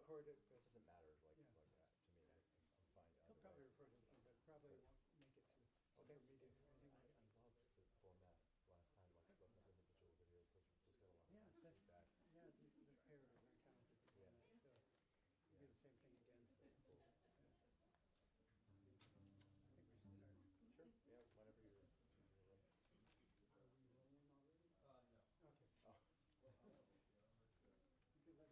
record it, but It doesn't matter like yeah. that to me. I'm fine He'll either probably way. record everything, but probably won't make it to Okay. social media or anything like I that. loved the format last time, like those individual videos. Those just got a lot of Yeah, nice feedback. yeah, this pair are very talented for Yeah. doing that, so we'll do Yeah. the same thing again. That's very cool. Yeah.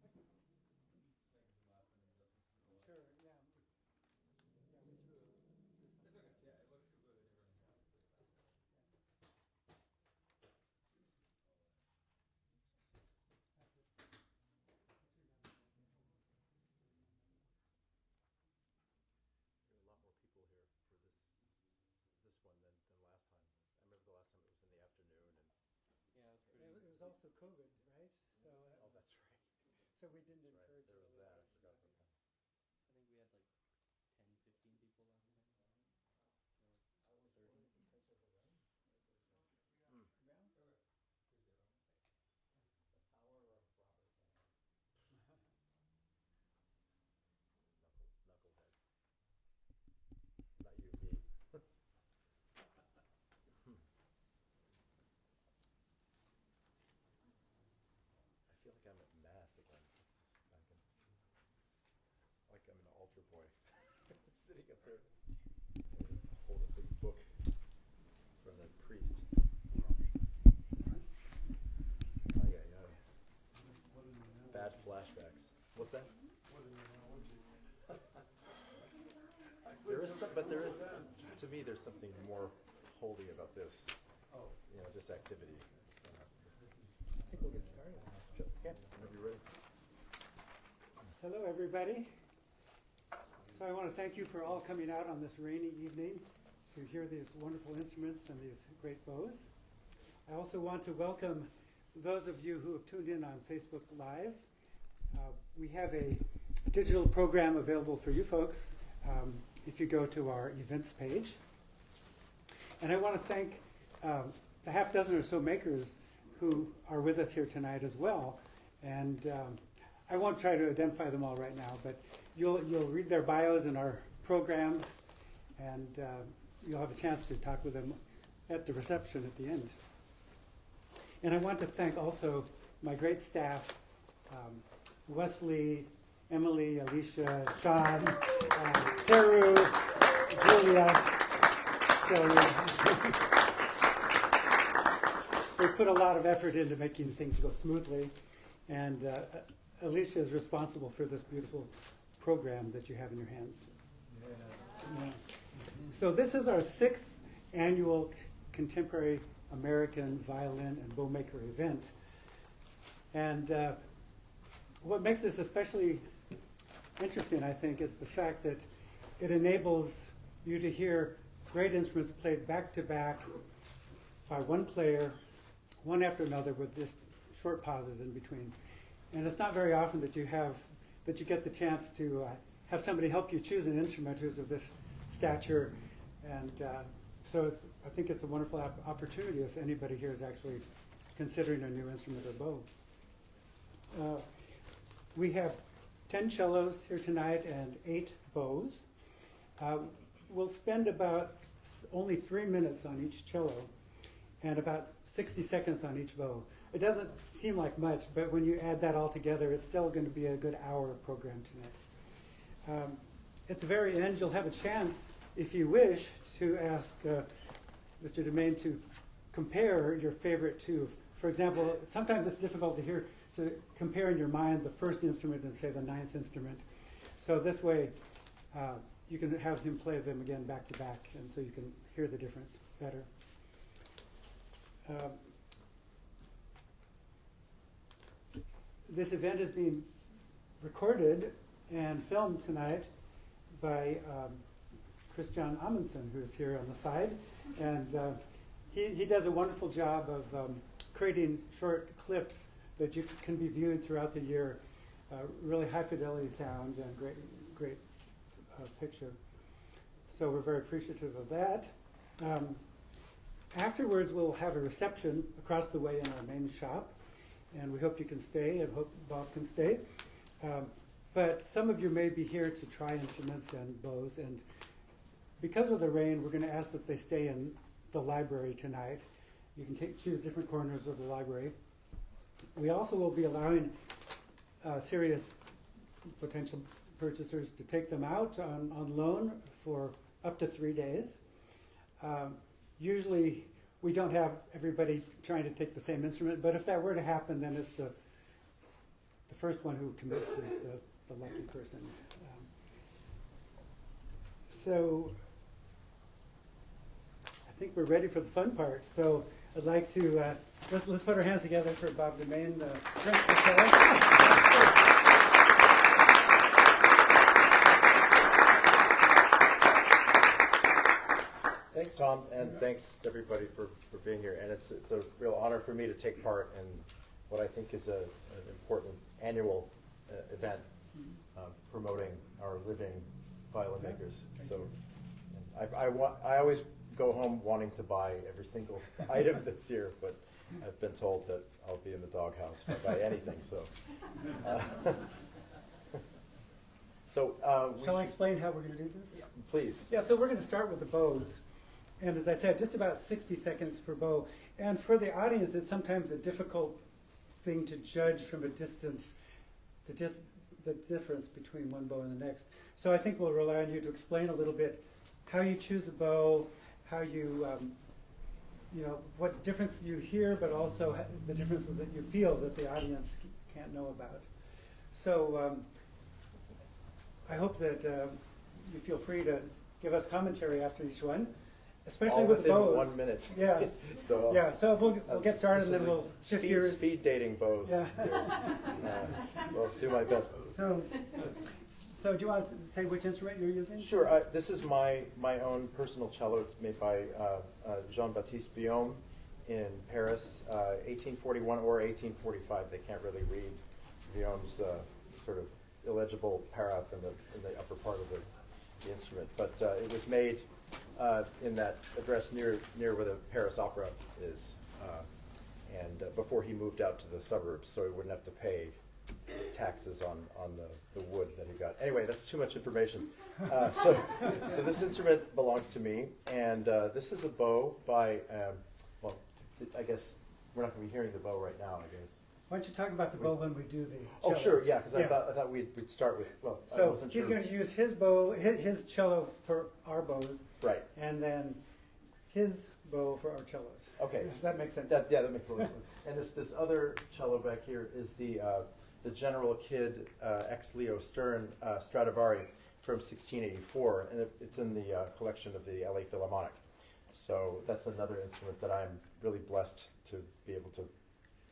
I think we should start. Sure. Yeah. Whenever you're ready. Are we rolling already? No. Okay. Oh. Well, You can let me know when you're okay, ready. it'll be very soon. Just making some last minute adjustments to the Sure, yeah. Yeah, we threw this on. It's okay, yeah, it looks completely different, obviously. There are a lot more people here for this one than last time. I remember the last time it was in the afternoon and Yeah, it was It pretty. was also COVID, right? So, oh, that's right. so we didn't That's right. encourage There was early that. I registration. forgot about that. I think we had like 10, 15 people last time. Or 30. Because of the rain. Mm. Yeah. Okay, appreciate it. The power of Robert. Knucklehead. Not you, me. Hmm. I feel like I'm at mass again. Like I'm an altar boy, sitting up there, hold a big book from the priest. Oh yeah, yeah. Bad flashbacks. What's that? There is some, but there is, to me, there's something more holy about this. You know, this activity. I think we'll get started. Yeah, whenever you're ready. Hello, everybody. So I want to thank you for all coming out on this rainy evening to hear these wonderful instruments and these great bows. I also want to welcome those of you who have tuned in on Facebook Live. We have a digital program available for you folks if you go to our events page. And I want to thank the half dozen or so makers who are with us here tonight as well. And I won't try to identify them all right now, but you'll read their bios in our program, and you'll have a chance to talk with them at the reception at the end. And I want to thank also my great staff, Wesley, Emily, Alicia, Sean, Teru, Julia. So they put a lot of effort into making things go smoothly, and Alicia is responsible for this beautiful program that you have in your hands. Yeah. So this is our 6th annual Contemporary American Violin and Bow Maker event. And what makes this especially interesting, I think, is the fact that it enables you to hear great instruments played back to back by one player, one after another, with just short pauses in between. And it's not very often that you get the chance to have somebody help you choose an instrument who's of this stature. And so I think it's a wonderful opportunity if anybody here is actually considering a new instrument or bow. We have 10 cellos here tonight and 8 bows. We'll spend about only 3 minutes on each cello and about 60 seconds on each bow. It doesn't seem like much, but when you add that all together, it's still going to be a good hour of program tonight. At the very end, you'll have a chance, if you wish, to ask Mr. deMaine to compare your favorite two. For example, sometimes it's difficult to compare in your mind the first instrument and, say, the 9th instrument. So this way, you can have him play them again back to back, and so you can hear the difference better. This event is being recorded and filmed tonight by Christian Amundsen, who is here on the side. And he does a wonderful job of creating short clips that you can be viewed throughout the year. Really high fidelity sound and great picture. So we're very appreciative of that. Afterwards, we'll have a reception across the way in our main shop. and we hope you can stay, and hope Bob can stay. But some of you may be here to try instruments and bows, and because of the rain, we're going to ask that they stay in the library tonight. You can choose different corners of the library. We also will be allowing serious potential purchasers to take them out on loan for up to 3 days. Usually we don't have everybody trying to take the same instrument, but if that were to happen, then it's the first one who commits is the lucky person. So I think we're ready for the fun part. So I'd like to, let's put our hands together for Bob deMaine, the principal cello. Thanks, Tom, and thanks everybody for being here. And it's a real honor for me to take part in what I think is an important annual event promoting our living violin makers. So I always go home wanting to buy every single item that's here, but I've been told that I'll be in the doghouse if I buy anything. So, Shall I explain how we're going to do this? Please. Yeah, so we're going to start with the bows. And as I said, just about 60 seconds per bow. And for the audience, it's sometimes a difficult thing to judge from a distance, the difference between one bow and the next. So I think we'll rely on you to explain a little bit how you choose a bow, how you, what difference you hear, but also the differences that you feel that the audience can't know about. So I hope that you feel free to give us commentary after each one, especially All with the within bows. 1 minute. Yeah. So Yeah. So we'll get started, and then we'll shift gears. speed dating bows. Yeah. Well, do my best. So do you want to say which instrument you're using? Sure. This is my own personal cello. It's made by Jean-Baptiste Guillaume in Paris, 1841 or 1845. They can't really read Guillaume's sort of illegible paraf in the upper part of the instrument, but it was made in that address near where the Paris Opera is, and before he moved out to the suburbs, so he wouldn't have to pay taxes on the wood that he got. Anyway, that's too much information. So this instrument belongs to me, and this is a bow by, well, I guess we're not going to be hearing the bow right now, I guess. Why don't you talk about the bow when we do the Oh, cellos? sure, yeah, because I thought we'd start with, well, I So wasn't he's sure. going to use his bow, his cello for our bows, Right, and then his bow for our cellos. okay. If that makes sense. That makes a lot of sense. And this other cello back here is the General Kidd ex Leo Stern Stradivari from 1684, and it's in the collection of the LA Philharmonic. So that's another instrument that I'm really blessed to be able to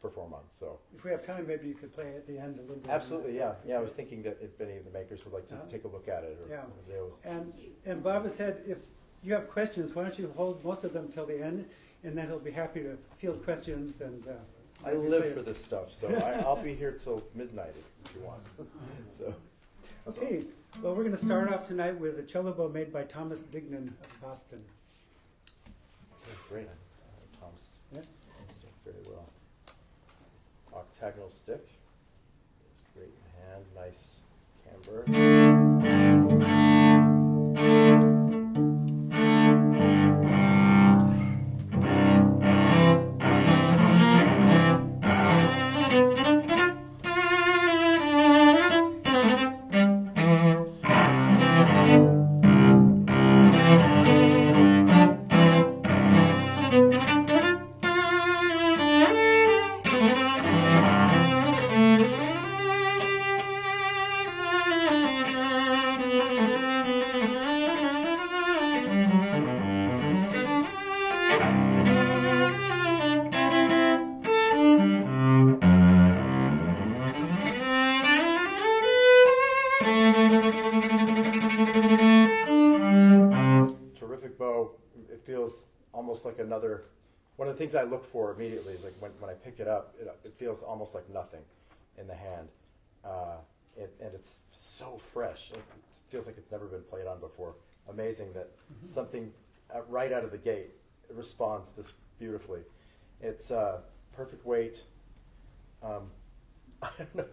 perform on. So If we have time, maybe you could play at the end a little bit. absolutely, yeah. I was thinking that if any of the makers would like to take a look at it, or Yeah. if they always, And Bob has said, if you have questions, why don't you hold most of them till the end, and then he'll be happy to field questions. And I live for this stuff, so I'll be here till midnight if you want. So Okay, well, we're going to start off tonight with a cello bow made by Thomas Dignan of Boston. okay, great. Tom's Yeah. stick very well. Octagonal stick. It's great in hand. Nice camber. Terrific bow. It feels almost like another. One of the things I look for immediately is like when I pick it up, it feels almost like nothing in the hand, and it's so fresh. It feels like it's never been played on before. Amazing that something right out of the gate responds this beautifully. It's perfect weight, I don't know.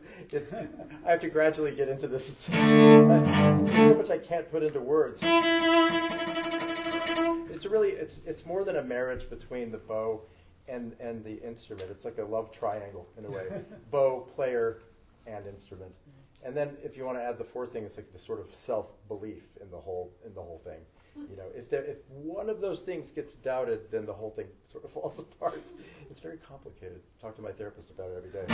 I have to gradually get into this. There's so much I can't put into words. It's more than a marriage between the bow and the instrument. It's like a love triangle in a way. Bow, player, and instrument. And then if you want to add the fourth thing, it's like the sort of self-belief in the whole thing. You know, if one of those things gets doubted, then the whole thing sort of falls apart. It's very complicated. Talk to my therapist about it every day.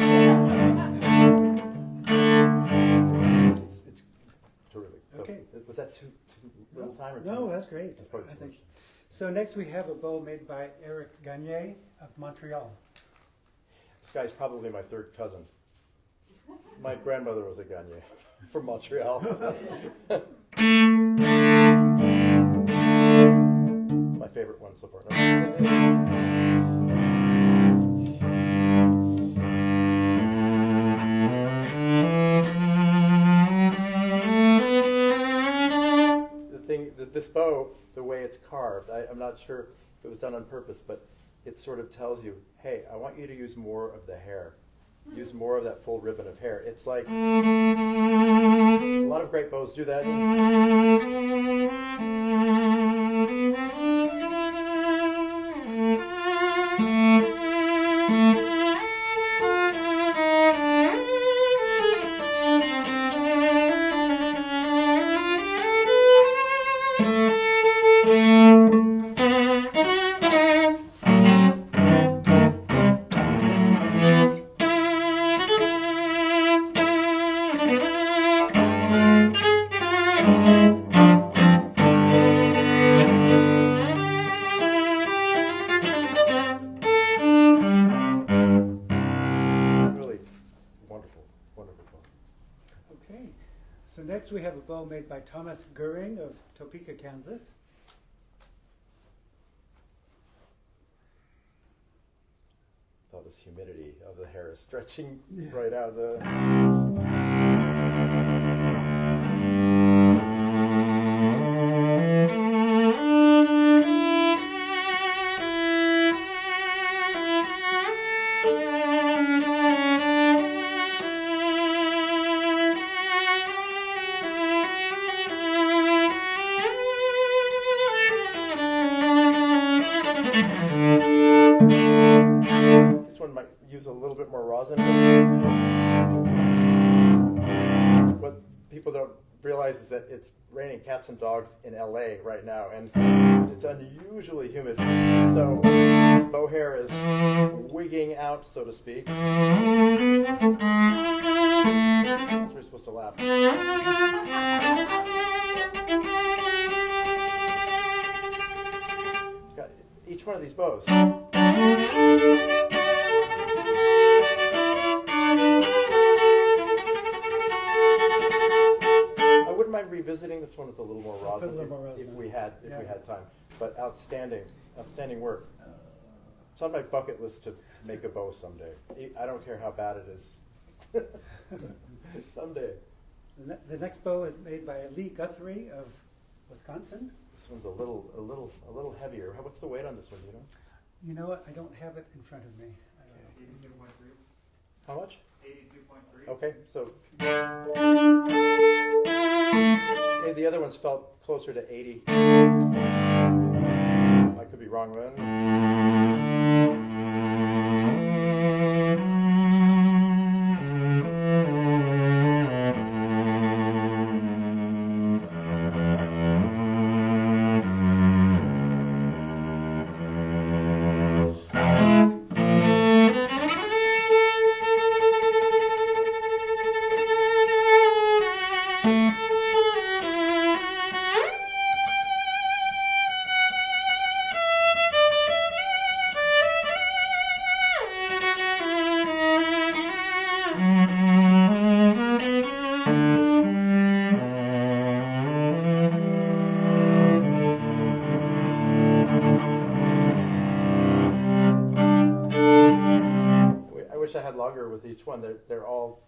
It's terrific. So Okay. Was that too little time? Or too No, much? that's great. That's probably I too think. much. So next we have a bow made by Eric Gagne of Montreal. This guy's probably my third cousin. My grandmother was a Gagne from Montreal. So. It's my favorite one so far. This bow, the way it's carved, I'm not sure if it was done on purpose, but it sort of tells you, hey, I want you to use more of the hair. Use more of that full ribbon of hair. It's like, a lot of great bows do that. Really wonderful, wonderful bow. Okay. So next we have a bow made by Thomas Goering of Topeka, Kansas. All this humidity of the hair is stretching right out. This one might use a little bit more rosin. What people don't realize is that it's raining cats and dogs in LA right now, and it's unusually humid. So bow hair is wigging out, so to speak. That's where you're supposed to laugh. Got each one of these bows. I wouldn't mind revisiting this one with a little more rosin, Put a little more rosin if on we it. had Yeah. time. But outstanding work. It's on my bucket list to make a bow someday. I don't care how bad it is. Someday. The next bow is made by Lee Guthrie of Wisconsin. This one's a little heavier. What's the weight on this one? Do you know? You know what? I don't have it in front of me. I don't know. 82.3. How much? 82.3. Okay, so the other ones felt closer to 80. I could be wrong then. I wish I had longer with each one. They're all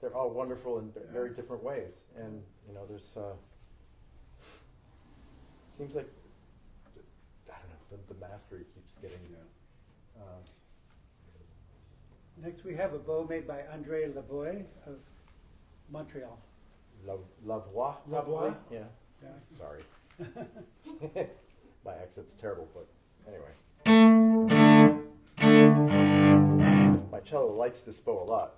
wonderful in very different ways, and you know, there's seems like I don't know, the mastery keeps getting Next we have a bow made by Andre Lavoie of Montreal. Lavoie, probably? Lavoie? Yeah. Yeah. Sorry. My accent's terrible, but anyway. My cello likes this bow a lot.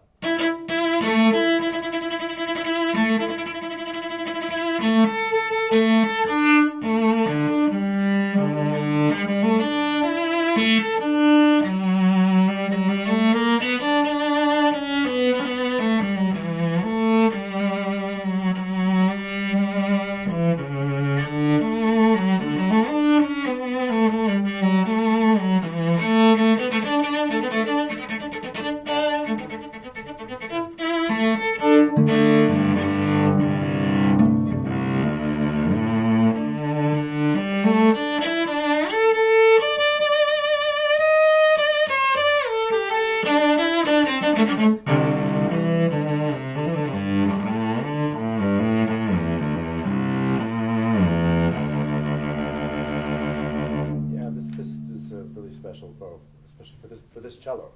Yeah, this is a really special bow, especially for this cello.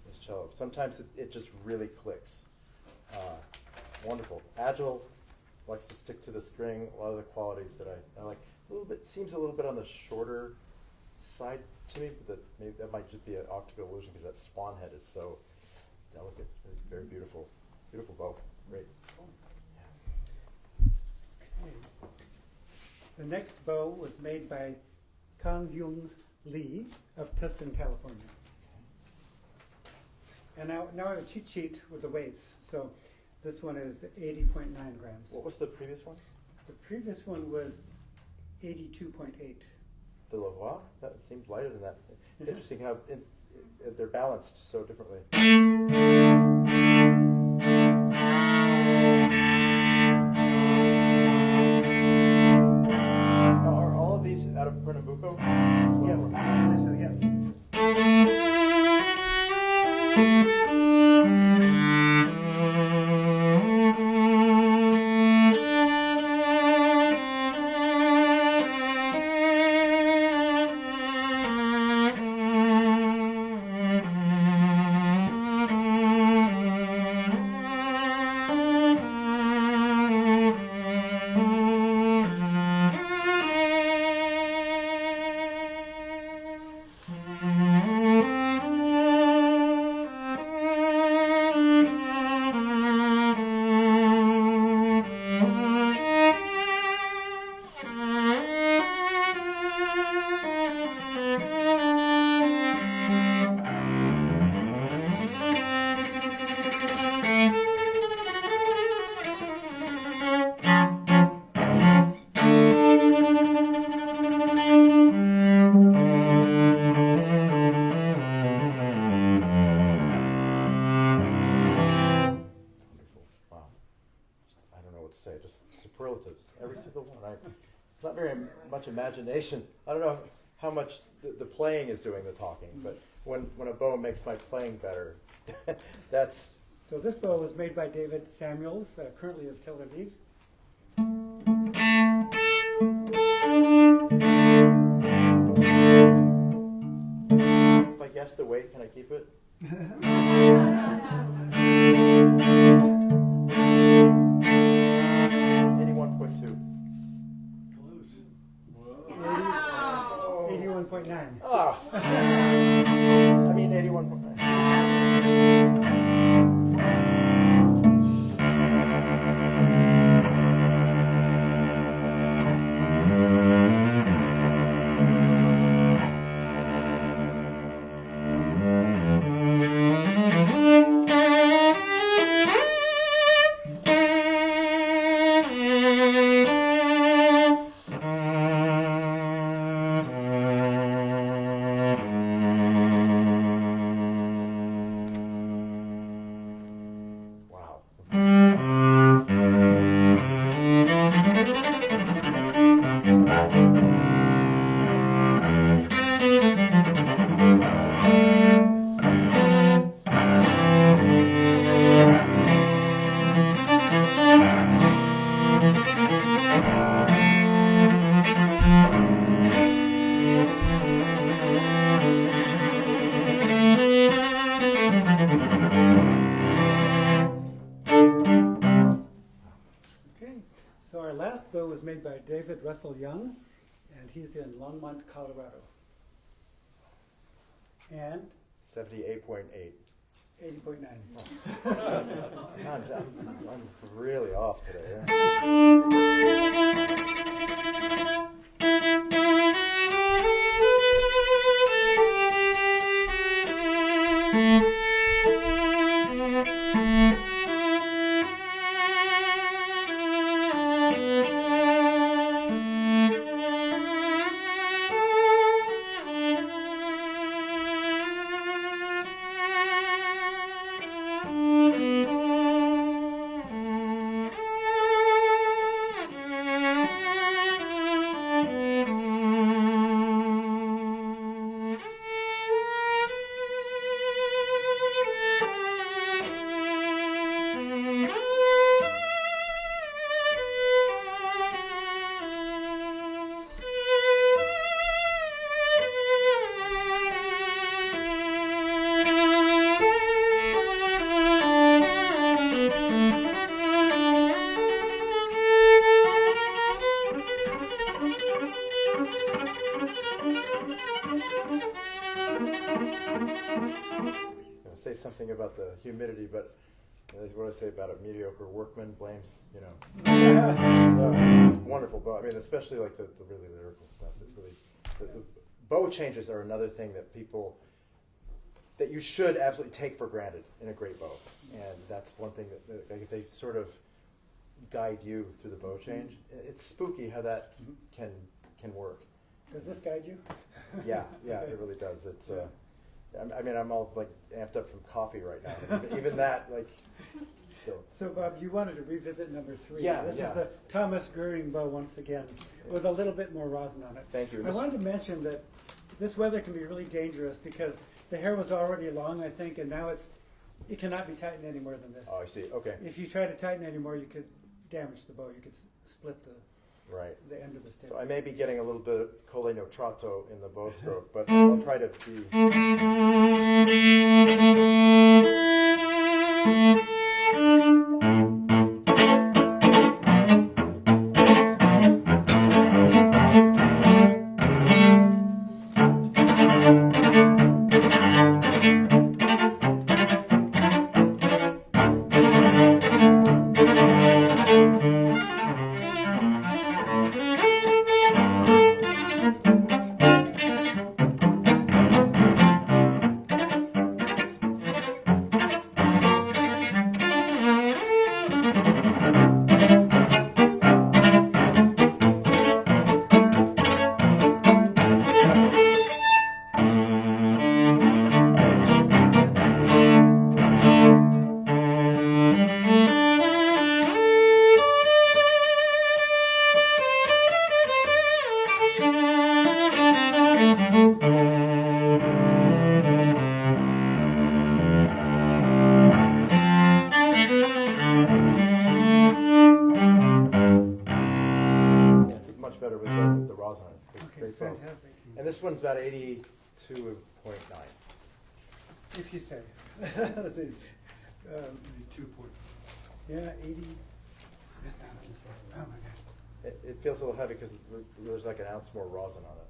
This cello. Sometimes it just really clicks. Wonderful, agile, likes to stick to the string. A lot of the qualities that I like. A little bit seems a little bit on the shorter side to me, but maybe that might just be an optical illusion because that swan head is so delicate. It's very, very beautiful, beautiful bow. Great. Okay. The next bow was made by Kang Young Lee of Tustin, California. And now I have a cheat sheet with the weights. So this one is 80.9 grams. What was the previous one? The previous one was 82.8. The Lavoie? That seems lighter than that. Interesting how they're balanced so differently. Now, are all of these out of Pernambuco? Yes, I believe so, yes. Superlatives, every single one. It's not very much imagination. I don't know how much the playing is doing the talking, but when a bow makes my playing better, that's... So this bow was made by David Samuels, currently of Tel Aviv. If I guess the weight, can I keep it? 81.9. Oh. I mean 81.9. So our last bow was made by David Russell Young, and he's in Longmont, Colorado. And 78.8. 80.9. I'm really off today. Say something about the humidity, but that's what I say about a mediocre workman blames, the wonderful bow. I mean, especially like the really lyrical stuff. That really, the bow changes are another thing that people, that you should absolutely take for granted in a great bow. And that's one thing that they sort of guide you through the bow change. It's spooky how that can work. Does this guide you? Yeah, it really does. It's I mean, I'm all like amped up from coffee right now. Even that, like, still. So, Bob, you wanted to revisit number 3. Yeah, This yeah. is the Thomas Goering bow once again, with a little bit more rosin on it. Thank you. I wanted to mention that this weather can be really dangerous because the hair was already long, I think, and now it cannot be tightened any more than this. Oh, I see. Okay. If you try to tighten any more, you could damage the bow. You could split the end of the stem. So I may be getting a little bit of colle notrato in the bow stroke, but I'll try to be. Fantastic. And this one's about 82.9. If you say. Let's see. 2 point. Yeah, 80. It's down on this one. Oh my gosh. It feels a little heavy because there's like an ounce more rosin on it.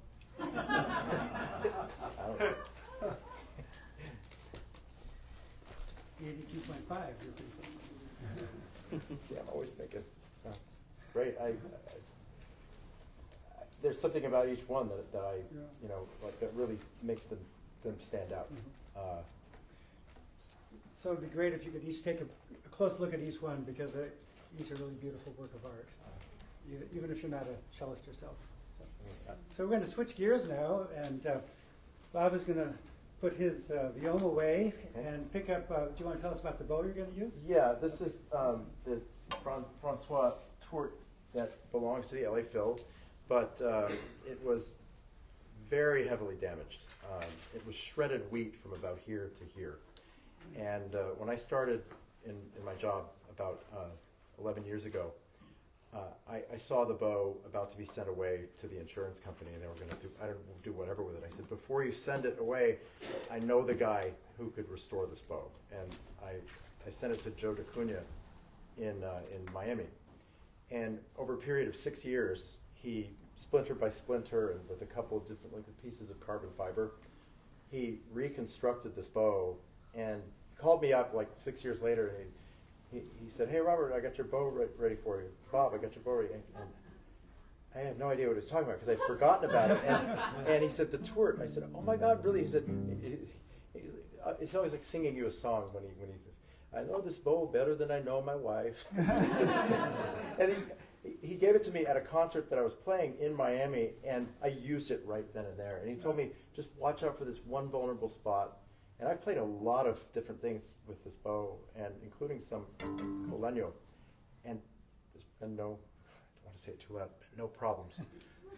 I don't know. 82.5. See, I'm always thinking. Oh, it's great. There's something about each one that I, like that really makes them stand out. So it'd be great if you could each take a close look at each one because each a really beautiful work of art, even if you're not a cellist yourself. So we're going to switch gears now, and Bob is going to put his Violin away and pick up. Do you want to tell us about the bow you're going to use? Yeah, this is the Francois Tourt that belongs to the LA Phil, but it was very heavily damaged. It was shredded wheat from about here to here. And when I started in my job about 11 years ago, I saw the bow about to be sent away to the insurance company, and they were going to do whatever with it. I said, before you send it away, I know the guy who could restore this bow. And I sent it to Joe DeCunha in Miami. And over a period of 6 years, he, splinter by splinter and with a couple of different like, pieces of carbon fiber, he reconstructed this bow and called me up like 6 years later, and he said, "Hey, Robert, I got your bow ready for you. Bob, I got your bow ready." And I had no idea what he was talking about because I'd forgotten about it. And he said, "The tour." I said, "Oh my God, really?" He said, "He's always like singing you a song when he says, 'I know this bow better than I know my wife.'" And he gave it to me at a concert that I was playing in Miami, and I used it right then and there. And he told me, just watch out for this one vulnerable spot. And I've played a lot of different things with this bow, and including some Coleño. And there's been no, I don't want to say it too loud, but no problems.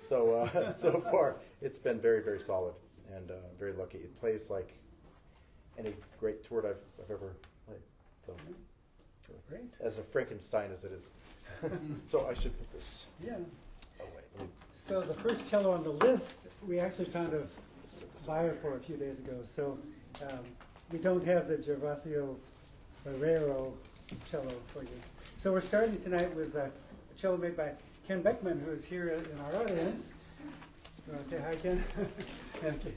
So so far, it's been very, very solid, and very lucky. It plays like any great tour I've ever played. So, Great. as a Frankenstein as it is. So I should put this Yeah. away. So the first cello on the list, we actually found a buyer for a few days ago. So we don't have the Gervasio Barrero cello for you. So we're starting tonight with a cello made by Ken Beckman, who is here in our audience. You want to say hi, Ken? Okay.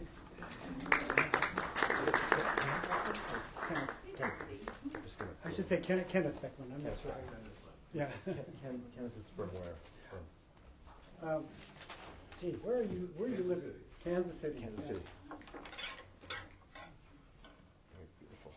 Just gonna I should say Kenneth Beckman. I'm not sure. Yeah. Kenneth is from where? Gee, where are you? Where do you live? Kansas City. Kansas Yeah. City. Very beautiful.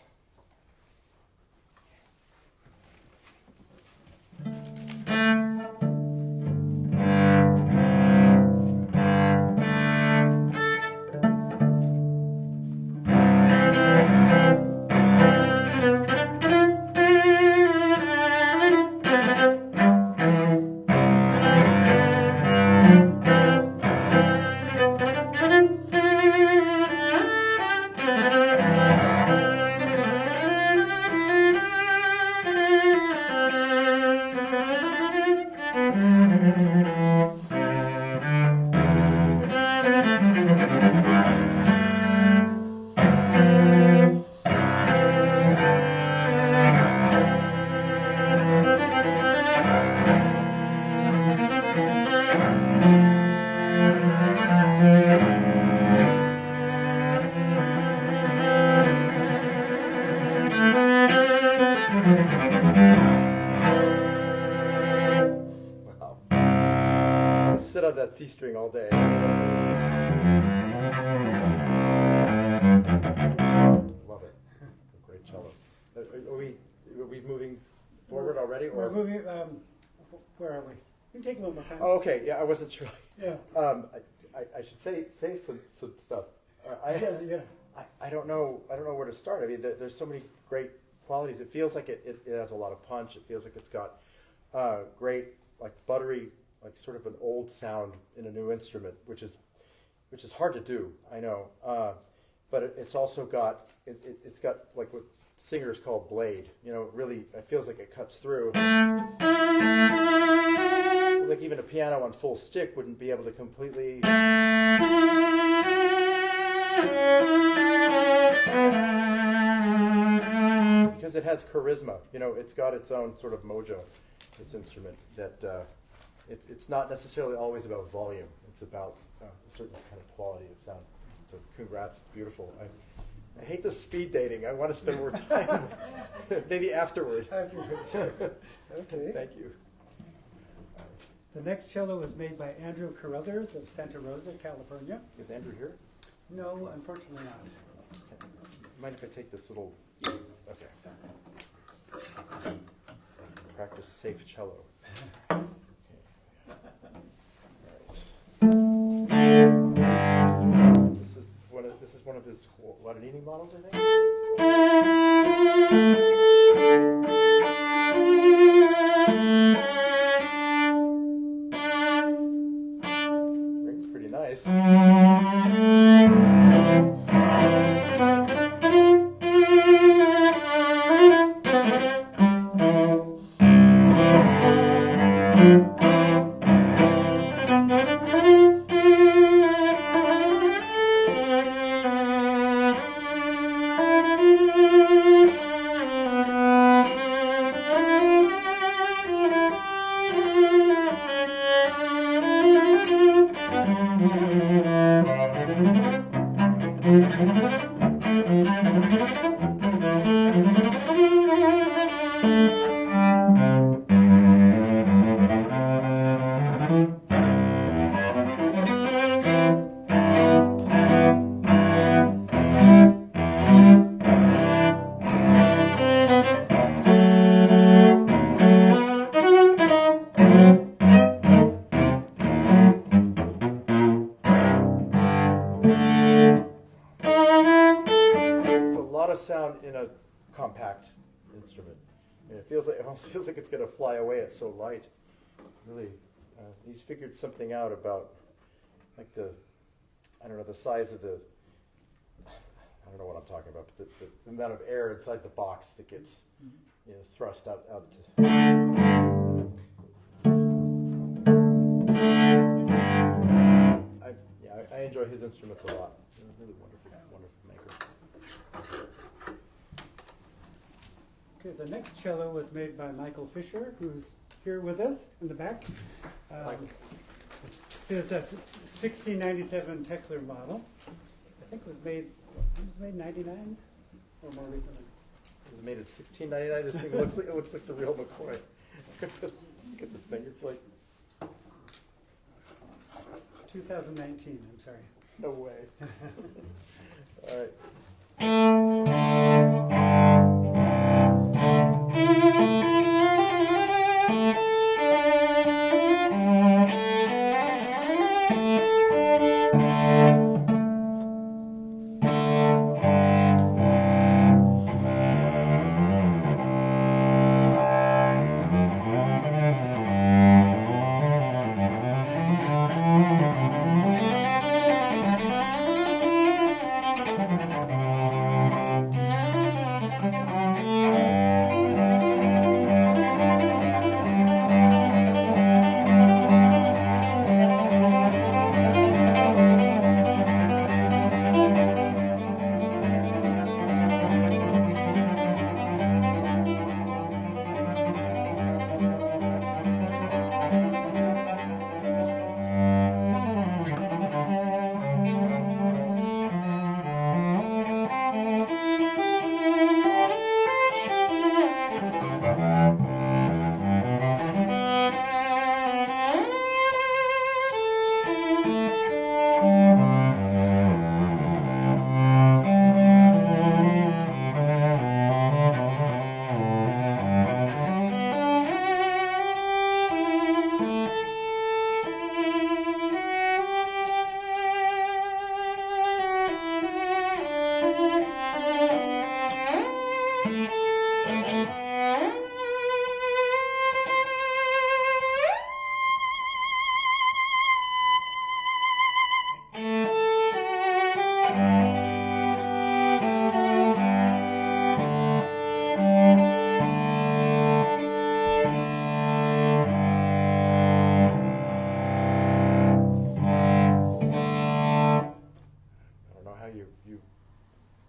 Wow. I'll sit on that C string all day. Love it. Great cello. Are we moving forward already? We're Or? moving. Where are we? You can take a little more time. Oh, okay. Yeah, I wasn't sure. Yeah. I should say some stuff. Yeah. I don't know where to start. I mean, there's so many great qualities. It feels like it has a lot of punch. It feels like it's got great, like buttery, like sort of an old sound in a new instrument, which is hard to do. I know, but it's also got it's got like what singers call blade. You know, really, it feels like it cuts through. Like even a piano on full stick wouldn't be able to completely. Because it has charisma, you know, it's got its own sort of mojo, this instrument, that it's not necessarily always about volume, it's about a certain kind of quality of sound. So congrats, beautiful. I hate the speed dating, I want to spend more time, maybe afterward. Afterwards. Okay. Thank you. The next cello was made by Andrew Carruthers of Santa Rosa, California. Is Andrew here? No, unfortunately not. Okay. Mind if I take this little, okay. Practice safe cello. Okay. All right. This is one of his Guadagnini models, I think. Rings pretty nice. It's a lot of sound in a compact instrument. And it almost feels like it's going to fly away. It's so light. Really, he's figured something out about like the size of the, I don't know what I'm talking about, but the amount of air inside the box that gets thrust out. I enjoy his instruments a lot. He's a really wonderful maker. Okay, the next cello was made by Michael Fisher, who's here with us in the back. It's a 1697 Tekler model. I think it was made in 99 or more recently. It was made in 1699. This thing looks like the real McCoy. Look at this thing. It's like 2019, I'm sorry. no way. All right.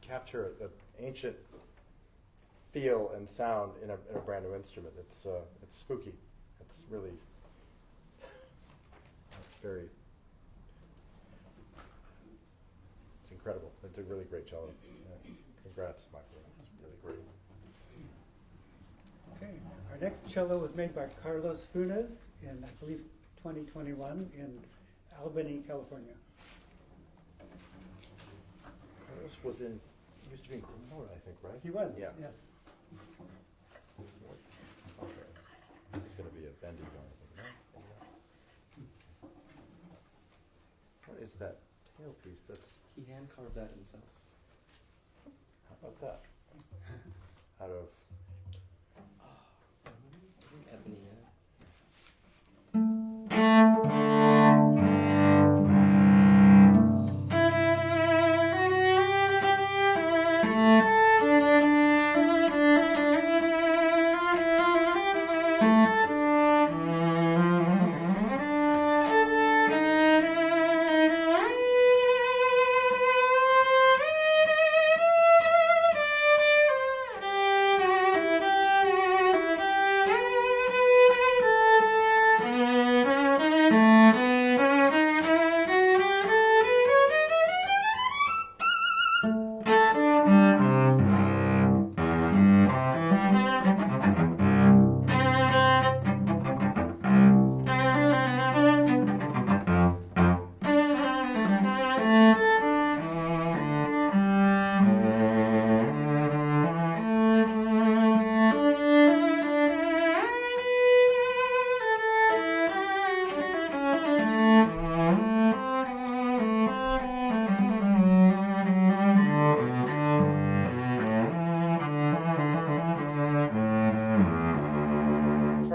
Capture an ancient feel and sound in a brand new instrument. It's spooky. It's really, it's incredible. It's a really great cello. Yeah. Congrats, Michael. It's really great. Okay, our next cello was made by Carlos Funes in, I believe, 2021 in Albany, California. Carlos used to be in Cremona, I think, right? He was, Yeah. yes. Okay. This is going to be a bendy one, I think, right? What is that tailpiece? He hand carved that himself. How about that? Out of I think ebony, yeah.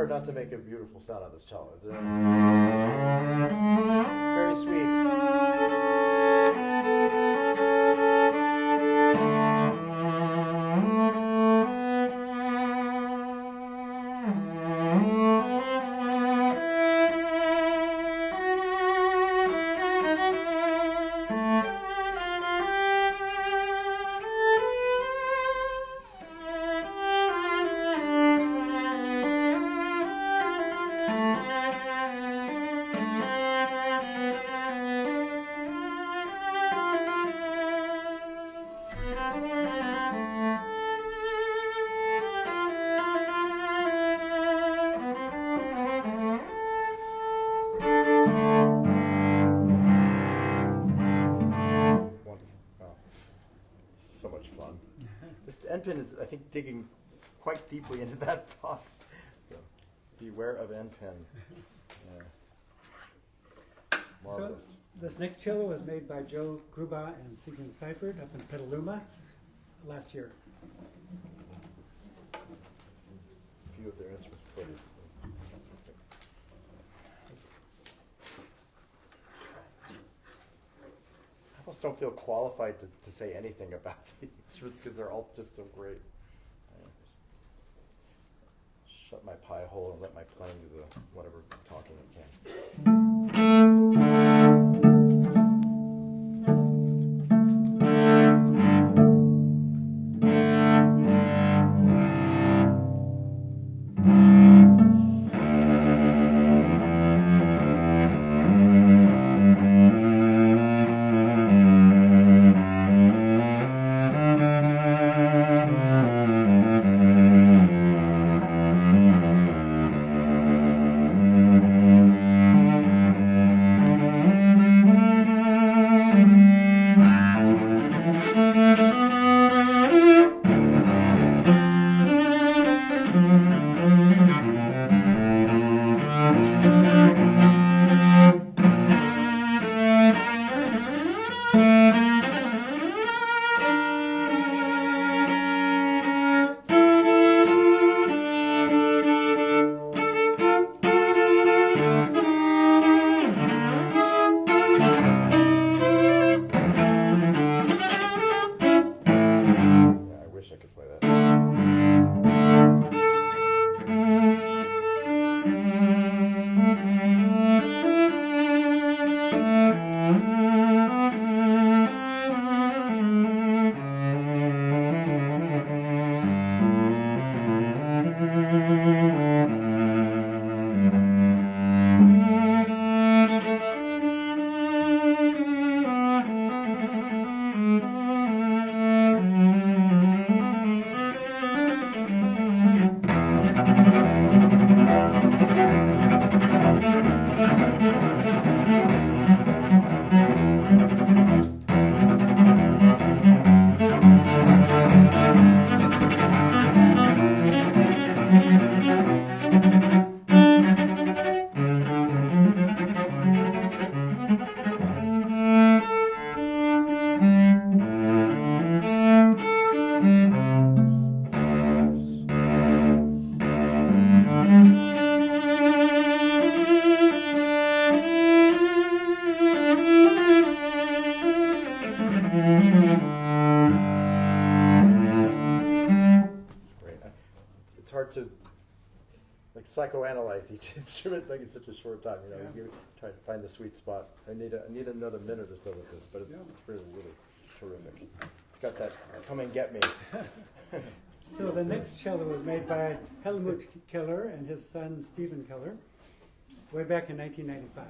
hard not to make a beautiful sound on this cello. It's very sweet. So much fun. This end pin is, I think, digging quite deeply into that box. So, beware of end pin. Yeah. Marvelous. So this next cello was made by Joe Gruba and Sigmund Seifert up in Petaluma last year. A few of their instruments footage. I almost don't feel qualified to say anything about the instruments because they're all just so great. I just shut my pie hole and let my playing do the whatever talking it can. It's hard to psychoanalyze each instrument like in such a short time. You know, you try to find the sweet spot. I need another minute or so with this, but it's really terrific. It's got that come and get me. So the next cello was made by Helmut Keller and his son Stephen Keller way back in 1995.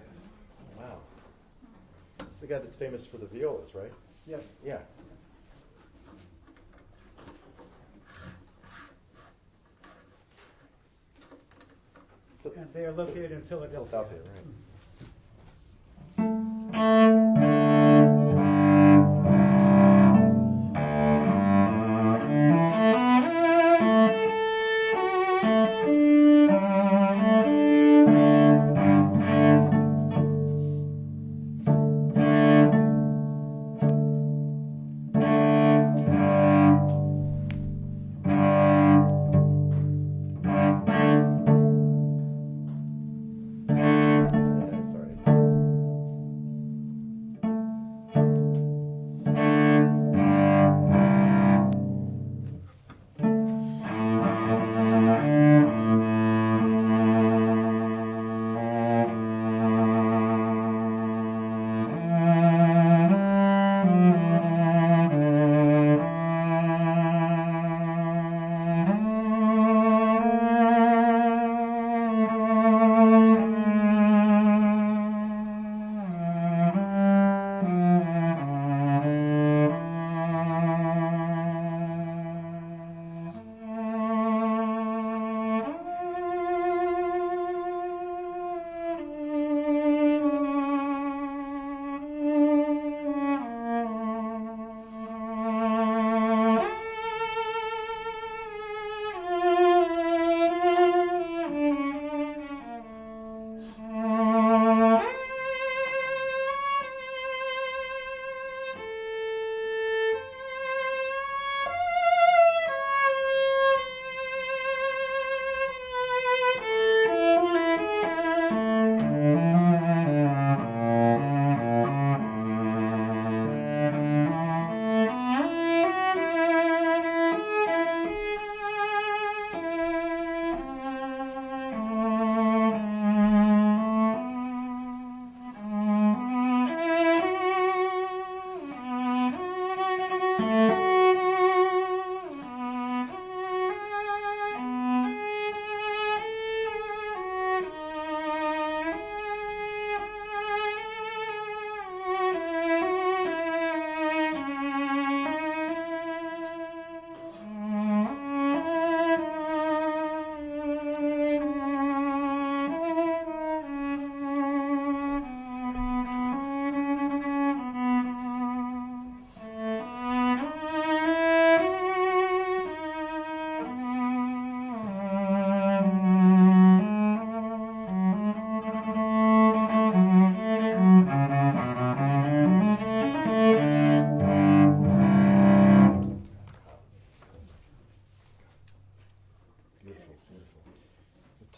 Wow. It's the guy that's famous for the violas, right? Yes. Yeah. And they are located in Philadelphia. Philadelphia, right.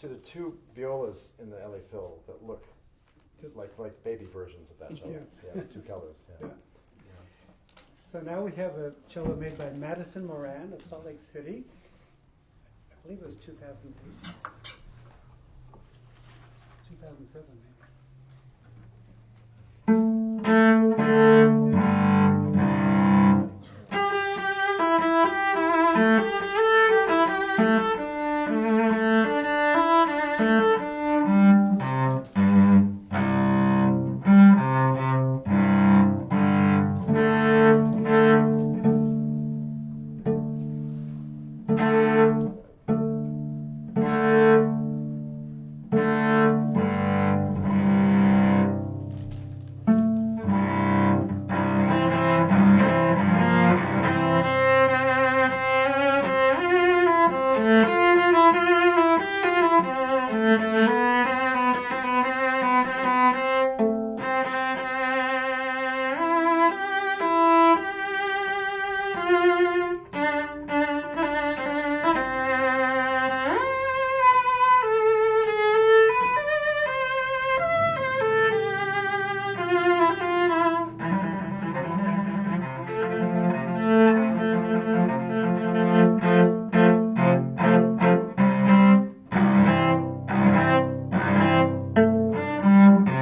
See, there are two violas in the LA Phil that look like baby versions of that cello. Yeah. Yeah, two colors. Yeah. Yeah. So now we have a cello made by Madison Moran of Salt Lake City. I believe it was 2008. 2007, maybe.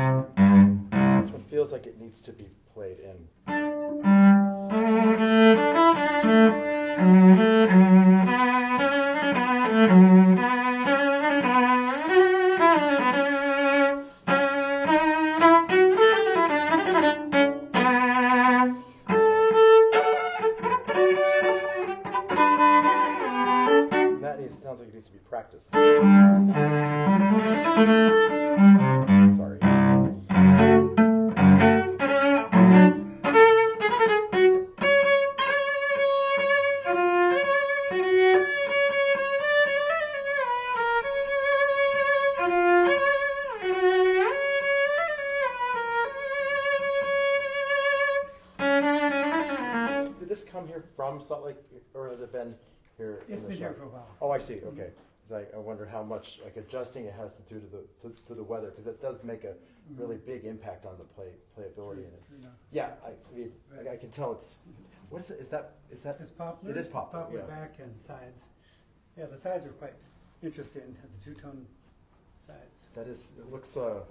This one feels like it needs to be played in. Sounds like it needs to be practiced. Sorry. Did this come here from Salt Lake, or has it been here? It's in the been here shop? for a while. Oh, I see. Okay. I wonder how much adjusting it has to do to the weather, because it does make a really big impact on the playability in it. Yeah. Yeah, I can tell it's. What is it? Is that? It's poplar. It is poplar. Poplar Yeah. back and sides. Yeah, the sides are quite interesting. The two-tone sides. That is. It looks like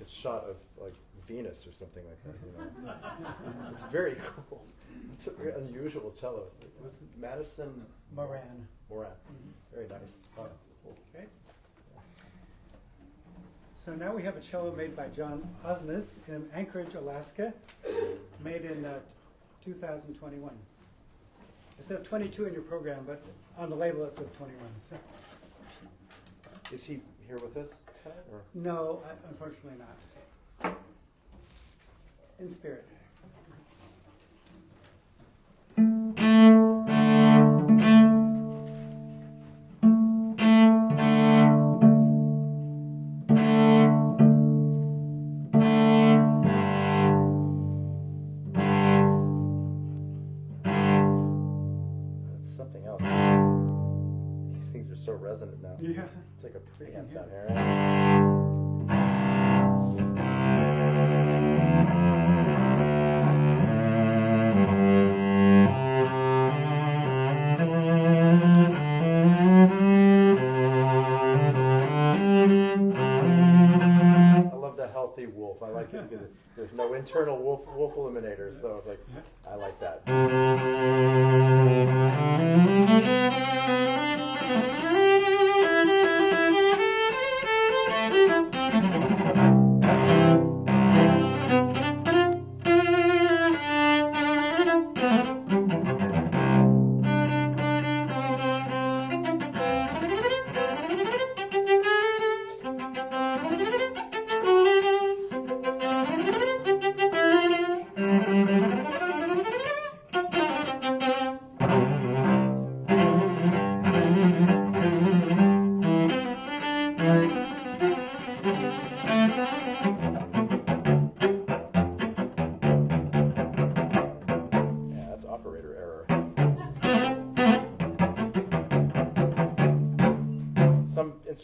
a shot of like Venus or something like that. You know? It's very cool. It's a very unusual cello. Was it Madison Moran. Moran. Mhm. Very nice. Okay. So now we have a cello made by John Osnes in Anchorage, Alaska, made in 2021. It says 22 in your program, but on the label it says 21. So. Is he here with us, or? No, unfortunately not. In spirit. That's something else. These things are so resonant now. Yeah. It's like a preamp Yeah. down here. Right? I love the healthy wolf. I like it because there's no internal wolf eliminator, so it's like I like that.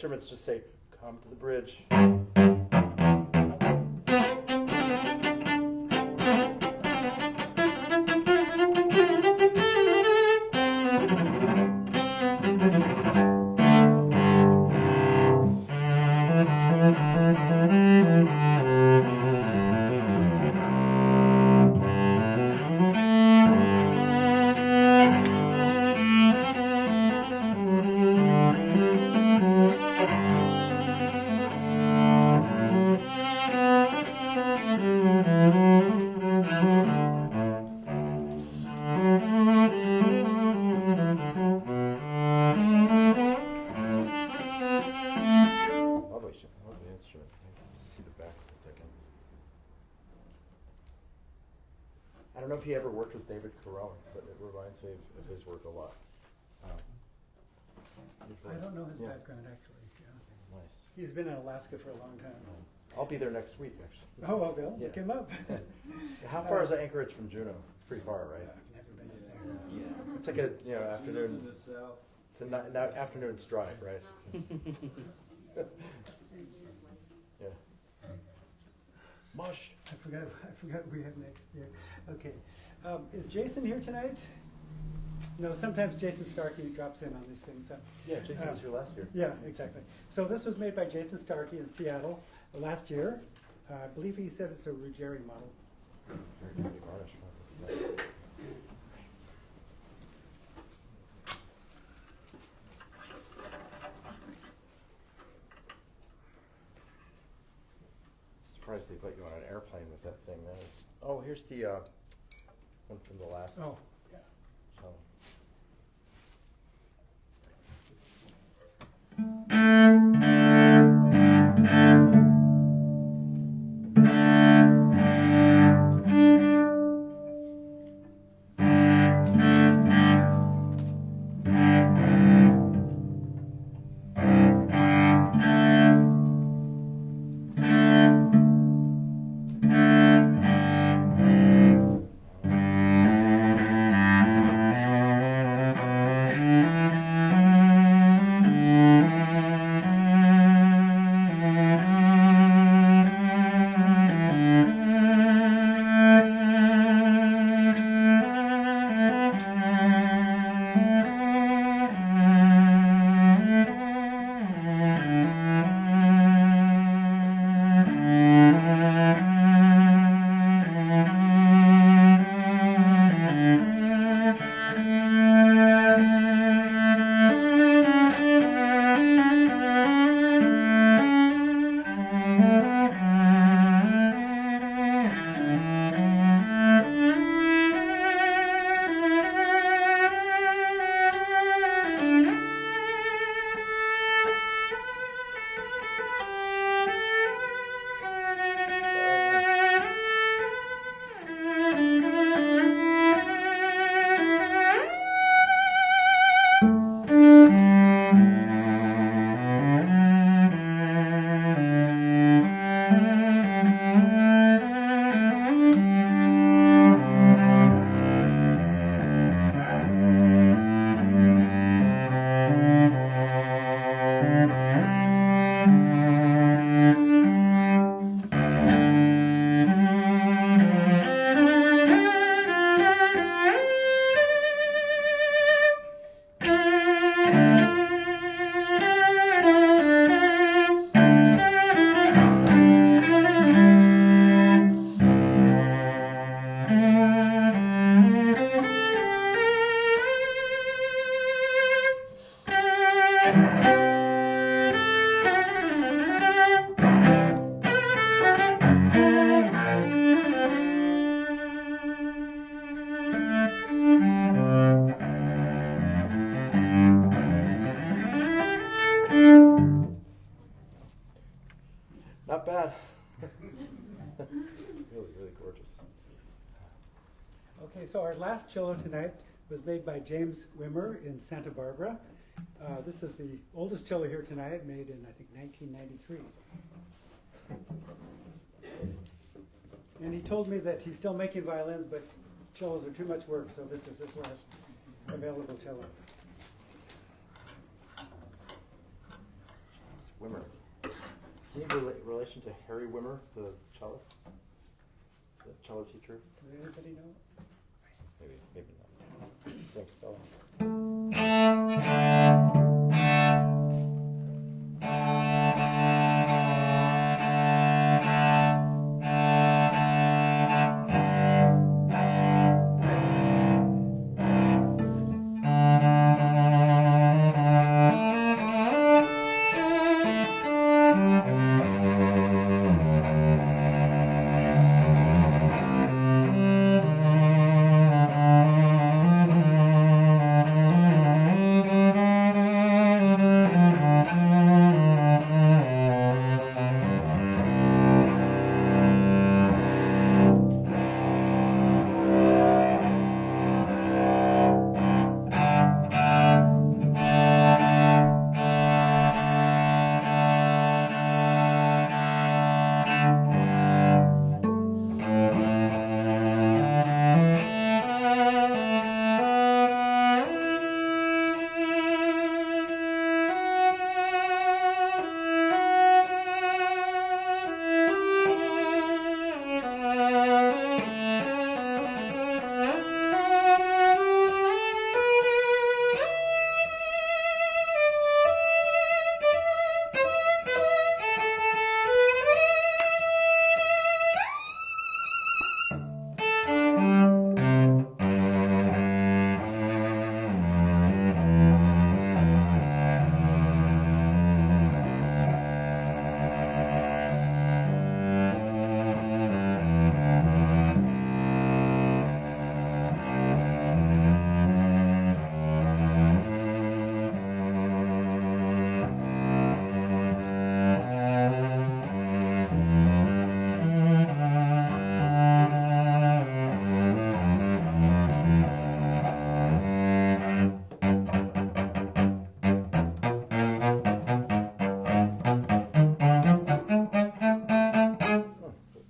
instruments just say, "Come to the bridge." Lovely instrument. Just see the back for a second. I don't know if he ever worked with David Carone, but it reminds me of his work a lot. I don't know his Yeah. background actually. Yeah. Nice. He's been in Alaska for a long time. I'll be there next week, actually. Oh, well, Bill, look Yeah. him up. How far is Anchorage from Juneau? It's pretty far, right? I've never been up there. Yeah. It's like a He lives in afternoon. the south. It's an afternoon's drive, right? Yeah. Mush. I forgot what we have next year. Okay. Is Jason here tonight? No, sometimes Jason Starkey drops in on these things. Yeah, Jason was here last year. Yeah, exactly. So this was made by Jason Starkey in Seattle last year. I believe he said it's a Ruggieri model. Very heavy varnish. Surprised they let you on an airplane with that thing. That is. Oh, here's the one from the last. Oh, yeah. Oh. Not bad. Really, really gorgeous. Okay, so our last cello tonight was made by James Wimmer in Santa Barbara. This is the oldest cello here tonight, made in, I think, 1993. And he told me that he's still making violins, but cellos are too much work, so this is his last available cello. Wimmer. Any relation to Harry Wimmer, the cellist? The cello teacher? Does anybody know? Maybe not. Same spelling.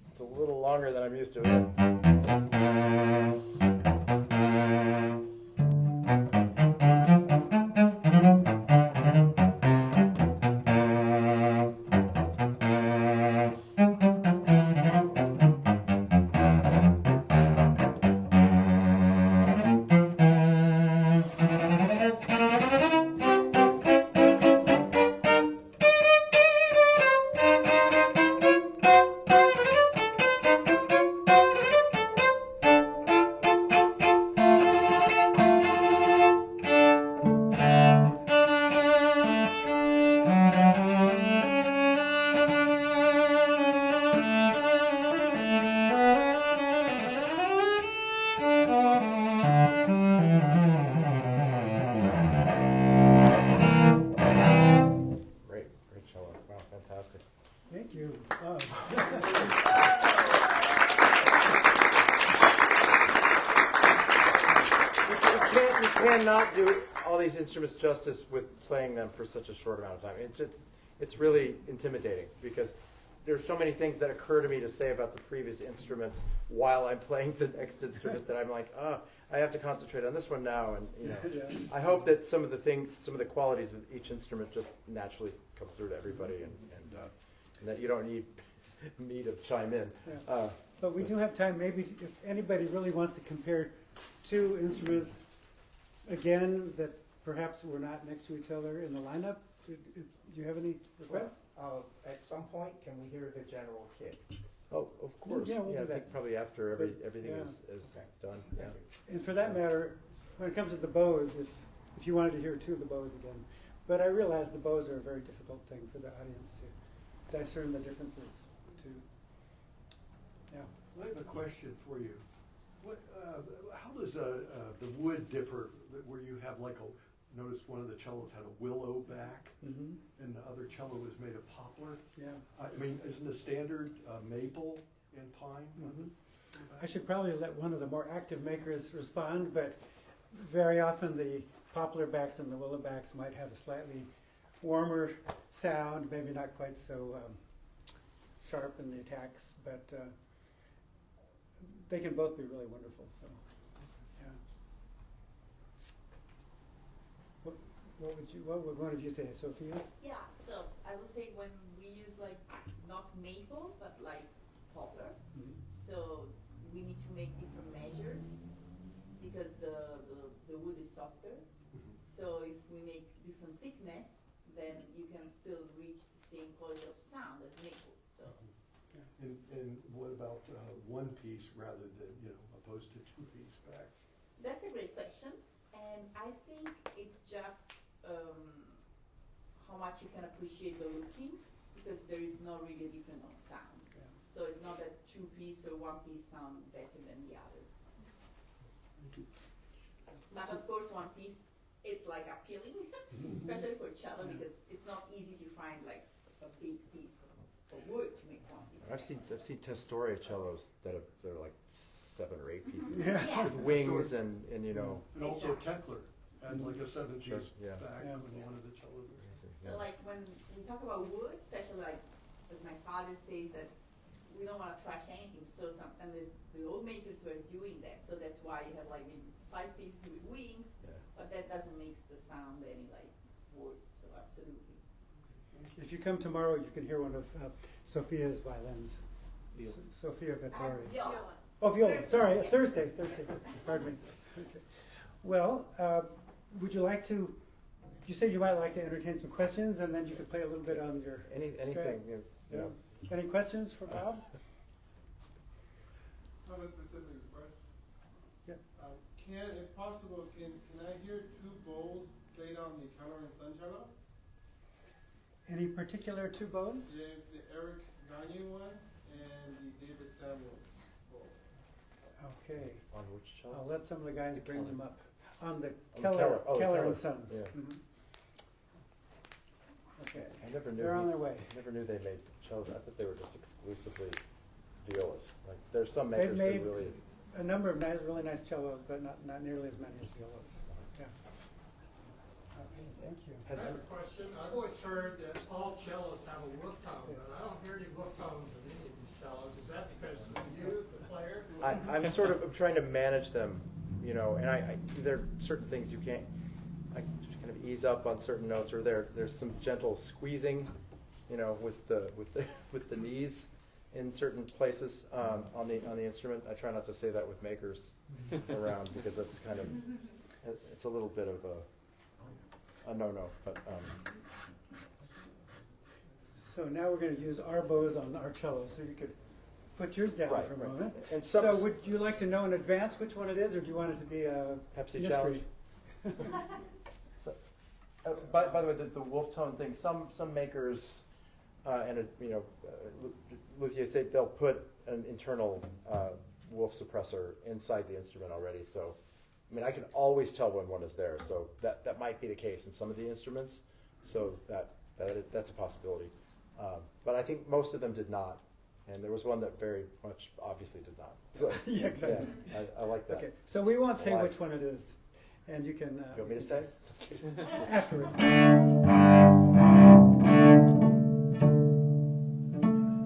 It's a little longer than I'm used to it. Great cello. Wow, fantastic. Thank you. Oh. You cannot do all these instruments justice with playing them for such a short amount of time. It's really intimidating because there's so many things that occur to me to say about the previous instruments while I'm playing the next instrument that I'm like, oh, I have to concentrate on this one now. And Yeah. I hope that some of the qualities of each instrument just naturally come through to everybody, and that you don't need me to chime in. Yeah. But we do have time, maybe if anybody really wants to compare two instruments again that perhaps were not next to each other in the lineup. Do you have any requests? At some point, can we hear the general kit? Oh, of course. Yeah, we'll do I that. think probably after everything Yeah. is done. Yeah. And for that matter, when it comes to the bows, if you wanted to hear two of the bows again, but I realize the bows are a very difficult thing for the audience to discern the differences too. Yeah. I have a question for you. How does the wood differ? Where you have like noticed one of the cellos had a willow back, Mm-hmm. and the other cello was made of poplar. Yeah. I mean, isn't the standard maple and pine? Mhm. I should probably let one of the more active makers respond, but very often the poplar backs and the willow backs might have a slightly warmer sound, maybe not quite so sharp in the attacks, but they can both be really wonderful. So, yeah. What would one of you say, Sophia? Yeah, so I would say when we use like not maple but like poplar, Mhm. so we need to make different measures because the wood is softer. So if we make different thickness, then you can still reach the same quality of sound as maple. So And what about one piece rather than, opposed to two-piece backs? that's a great question, and I think it's just how much you can appreciate the looking, because there is not really a difference on sound. Yeah. So it's not that two-piece or one-piece sound better than the other. But of course, one-piece, it's like appealing, especially for cello, because it's not easy to find like a big piece of wood to make one piece. I've seen Testoria cellos they're like 7 or 8 pieces Yeah. Yes. with wings and you know. And also Tekler had like a 7-piece Sure, yeah. back Yeah. when one of the cellos. So like when we talk about wood, especially like as my father says that we don't want to trash anything. So sometimes there's the old makers who are doing that. So that's why you have like maybe 5 pieces with wings, Yeah. but that doesn't make the sound any like worse. So absolutely. If you come tomorrow, you can hear one of Sophia's violins. Sophia Vittori. The other one. Oh, viola, sorry, Yes. Thursday, pardon me. Okay. Well, would you like to, you said you might like to entertain some questions, and then you could play a little bit on your Anything Strap. you know. Any questions for Bob? I have a specific request. Yes. If possible, can I hear 2 bowls played on the counter and sun cello? Any particular 2 bows? There's the Eric Gagne one and the David Samuel bowl. Okay, On which cello? I'll let some of the guys The bring them Keller. up. On the the Keller, Keller. Oh, Keller Keller. and Sons. Yeah. Mhm. Okay, I never knew. they're on their way. Never knew they made cellos. I thought they were just exclusively violas. Like there's some They've makers made that really. a number of really nice cellos, but not nearly as many as violas. Yeah. Okay, thank you. Has I have a question. I've always heard that all cellos have a wolf tone, but I don't hear any wolf tones in any of these cellos. Is that because of you, the player? I'm trying to manage them, and I there are certain things you can't. I just kind of ease up on certain notes, or there's some gentle squeezing, with the knees in certain places on the instrument. I try not to say that with makers around because that's kind of it's a little bit of a no-no. But So now we're going to use our bows on our cellos, so you could put yours down Right, for a right. moment. And So would you like to know in advance which one it is, or do you want it to be a Pepsi mystery? challenge. So, by the way, the wolf tone thing. Some makers Luthier say they'll put an internal wolf suppressor inside the instrument already. So, I mean, I can always tell when one is there. So that might be the case in some of the instruments. So that's a possibility. But I think most of them did not. And there was one that very much obviously did not. So, Yeah, exactly. Yeah, I like that. Okay, so we won't say Live. which one it is, and you can. You want me to say? Afterwards.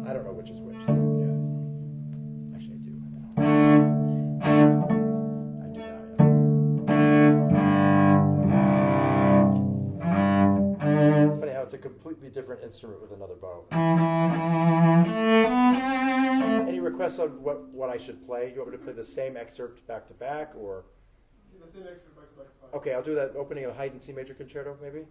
I don't know which is which. So yeah. Actually, I do. I do now. It's funny how it's a completely different instrument with another bow. Any requests on what I should play? You want me to play the same excerpt back to back, or? The same extra back to back is fine. Okay, I'll do that opening of Haydn C major concerto, maybe.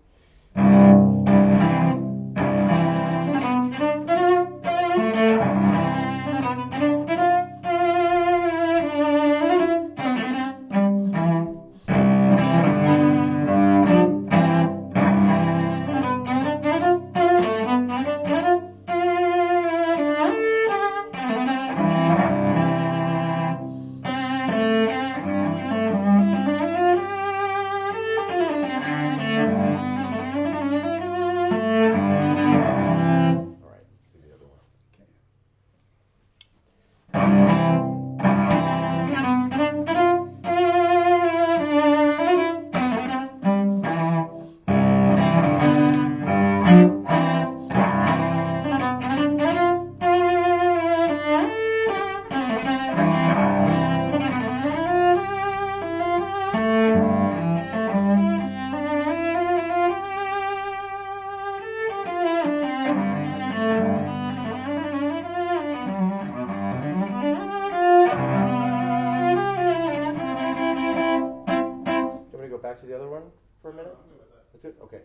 Okay.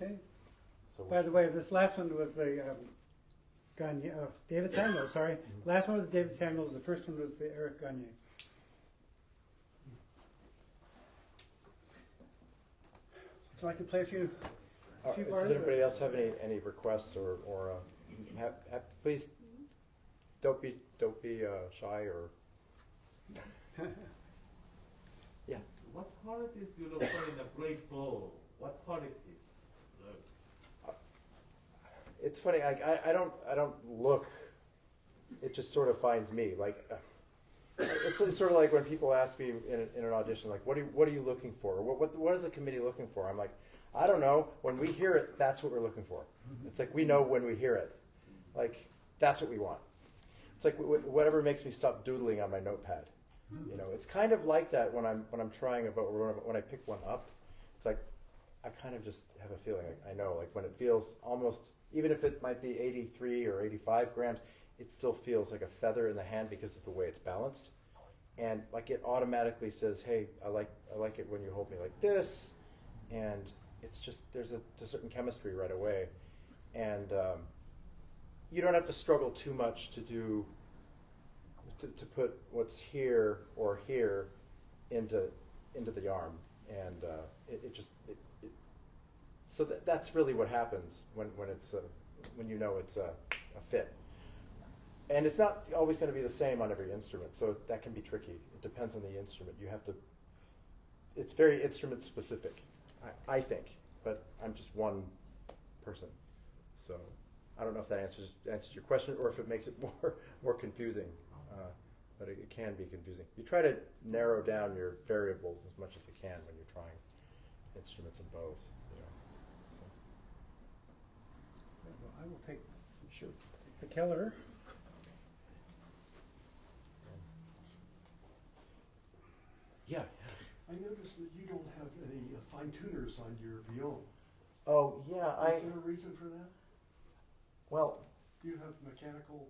Okay. So By the way, this last one was the Gagne, David Samuels, sorry. Last one was David Samuels. The first one was the Eric Gagne. So I can play a few bars. Does anybody else have any requests or please don't be shy or yeah. What qualities do you look for in a great bow? What qualities? It's funny. I don't look. It just sort of finds me. Like it's sort of like when people ask me in an audition, like, what are you looking for? Or what is the committee looking for? I'm like, I don't know. When we hear it, that's what we're looking for. It's like we know when we hear it. Like that's what we want. It's like whatever makes me stop doodling on my notepad. You know, it's kind of like that when I'm trying when I pick one up. It's like I kind of just have a feeling. Like, I know, like when it feels almost, even if it might be 83 or 85 grams, it still feels like a feather in the hand because of the way it's balanced, and like it automatically says, "Hey, I like it when you hold me like this," and it's just there's a certain chemistry right away, and you don't have to struggle too much to put what's here or here into the arm, and so that's really what happens when it's when you know it's a fit. And it's not always going to be the same on every instrument, so that can be tricky. It depends on the instrument. You have to. It's very instrument specific, I think, but I'm just one person, so I don't know if that answers your question or if it makes it more confusing. But it can be confusing. You try to narrow down your variables as much as you can when you're trying instruments and bows. You know, so. Well, I will take the Keller. Yeah. I noticed that you don't have any fine tuners on your violin. Oh yeah, Is there a reason for that? well. You have mechanical